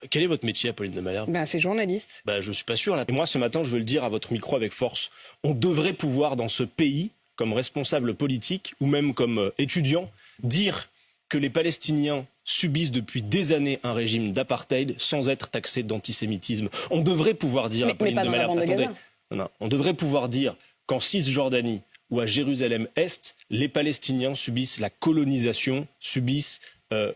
Quel est votre métier, Apolline de Malherbe? C'est journaliste. Je suis pas sûr. Là. Et moi, ce matin, je veux le dire à votre micro avec force. On devrait pouvoir, dans ce pays, comme responsable politique ou même comme étudiant, dire que les Palestiniens subissent depuis des années un régime d'apartheid sans être taxés d'antisémitisme. On devrait pouvoir dire, Apolline de Malherbe, on devrait pouvoir dire qu'en Cisjordanie ou à Jérusalem-Est, les Palestiniens subissent la colonisation, subissent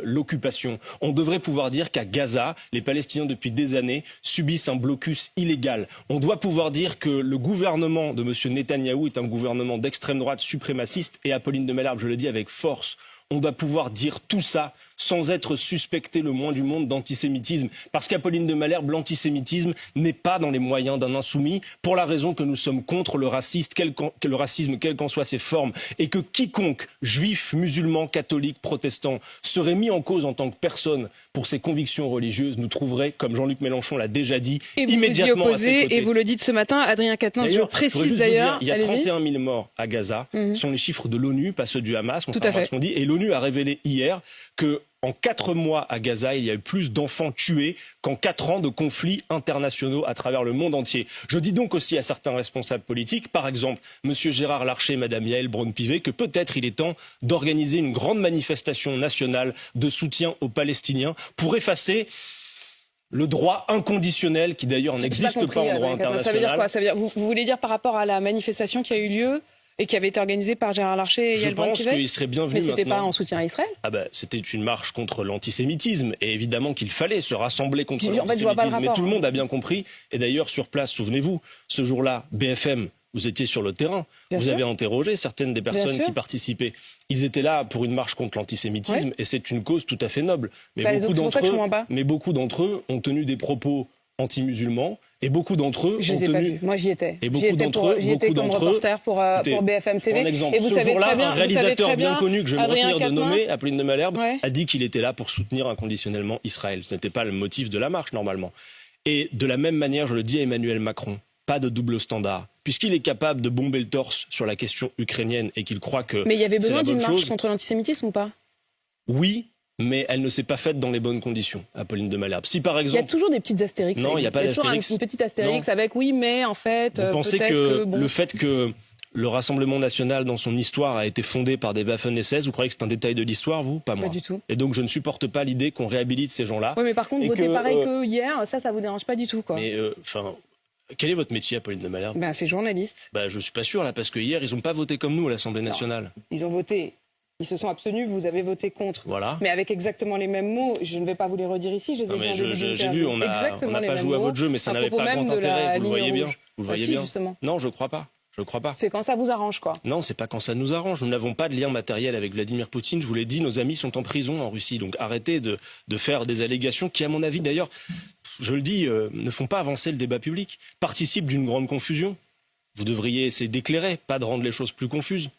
l'occupation. On devrait pouvoir dire qu'à Gaza, les Palestiniens depuis des années subissent un blocus illégal. On doit pouvoir dire que le gouvernement de M. Netanyahou est un gouvernement d'extrême droite suprémaciste et Apolline de Malherbe, je le dis avec force, on doit pouvoir dire tout ça sans être suspecté le moins du monde d'antisémitisme. Parce qu'Apolline de Malherbe, l'antisémitisme n'est pas dans les moyens d'un insoumis, pour la raison que nous sommes contre le racisme, quelles qu'en soient ses formes, et que quiconque, juif, musulman, catholique, protestant, serait mis en cause en tant que personne pour ses convictions religieuses, nous trouverait, comme Jean-Luc Mélenchon l'a déjà dit, immédiatement à ses côtés. Et vous le dites ce matin, Adrien Quatennens, je précise d'ailleurs... Il y a 31 000 morts à Gaza, ce sont les chiffres de l'ONU, pas ceux du Hamas, contrairement à ce qu'on dit, et l'ONU a révélé hier que en 4 mois à Gaza, il y a eu plus d'enfants tués qu'en 4 ans de conflits internationaux à travers le monde entier. Je dis donc aussi à certains responsables politiques, par exemple M. Gérard Larcher et Mme Yaël Braun-Pivet, que peut-être il est temps d'organiser une grande manifestation nationale de soutien aux Palestiniens pour effacer le droit inconditionnel, qui d'ailleurs n'existe pas en droit international. Ça veut dire quoi? Vous voulez dire par rapport à la manifestation qui a eu lieu et qui avait été organisée par Gérard Larcher et Yaël Braun-Pivet? Je pense qu'il serait bienvenu. Mais c'était pas en soutien à Israël? C'était une marche contre l'antisémitisme et évidemment qu'il fallait se rassembler contre l'antisémitisme. Mais tout le monde a bien compris. Et d'ailleurs, sur place, souvenez-vous, ce jour-là, BFM, vous étiez sur le terrain. Vous avez interrogé certaines des personnes qui participaient. Ils étaient là pour une marche contre l'antisémitisme et c'est une cause tout à fait noble. Mais beaucoup d'entre eux ont tenu des propos anti-musulmans. Et beaucoup d'entre eux ont tenu... Moi, j'y étais. Et beaucoup d'entre eux, comme reporter pour BFM TV. Et vous savez très bien, un réalisateur bien connu que je vais me retenir de nommer, Apolline de Malherbe, a dit qu'il était là pour soutenir inconditionnellement Israël. Ce n'était pas le motif de la marche, normalement. Et de la même manière, je le dis à Emmanuel Macron, pas de double standard. Puisqu'il est capable de bomber le torse sur la question ukrainienne et qu'il croit que... Mais il y avait besoin d'une marche contre l'antisémitisme ou pas? Oui, mais elle ne s'est pas faite dans les bonnes conditions, Apolline de Malherbe. Si par exemple... Il y a toujours des petites astérix. Non, il n'y a pas d'astérix. Une petite astérix avec oui, mais en fait... Vous pensez que le fait que le Rassemblement national, dans son histoire, a été fondé par des Waffen-SS, vous croyez que c'est un détail de l'histoire, vous? Pas moi. Pas du tout. Et donc je ne supporte pas l'idée qu'on réhabilite ces gens-là. Oui, mais par contre, voter pareil que hier, ça vous dérange pas du tout, quoi. Mais, quel est votre métier, Apolline de Malherbe? C'est journaliste. Je suis pas sûr, là, parce que hier, ils n'ont pas voté comme nous à l'Assemblée nationale. Non, ils ont voté. Ils se sont abstenus, vous avez voté contre. Voilà. Mais avec exactement les mêmes mots, je ne vais pas vous les redire ici. J'ai vu, on n'a pas joué à votre jeu, mais ça n'avait pas grand intérêt. Vous le voyez bien. Vous le voyez bien. Justement. Non, je crois pas. C'est quand ça vous arrange, quoi. Non, c'est pas quand ça nous arrange. Nous n'avons pas de lien matériel avec Vladimir Poutine. Je vous l'ai dit, nos amis sont en prison en Russie. Donc arrêtez de faire des allégations qui, à mon avis, d'ailleurs, je le dis, ne font pas avancer le débat public, participent d'une grande confusion. Vous devriez essayer d'éclairer, pas de rendre les choses plus confuses.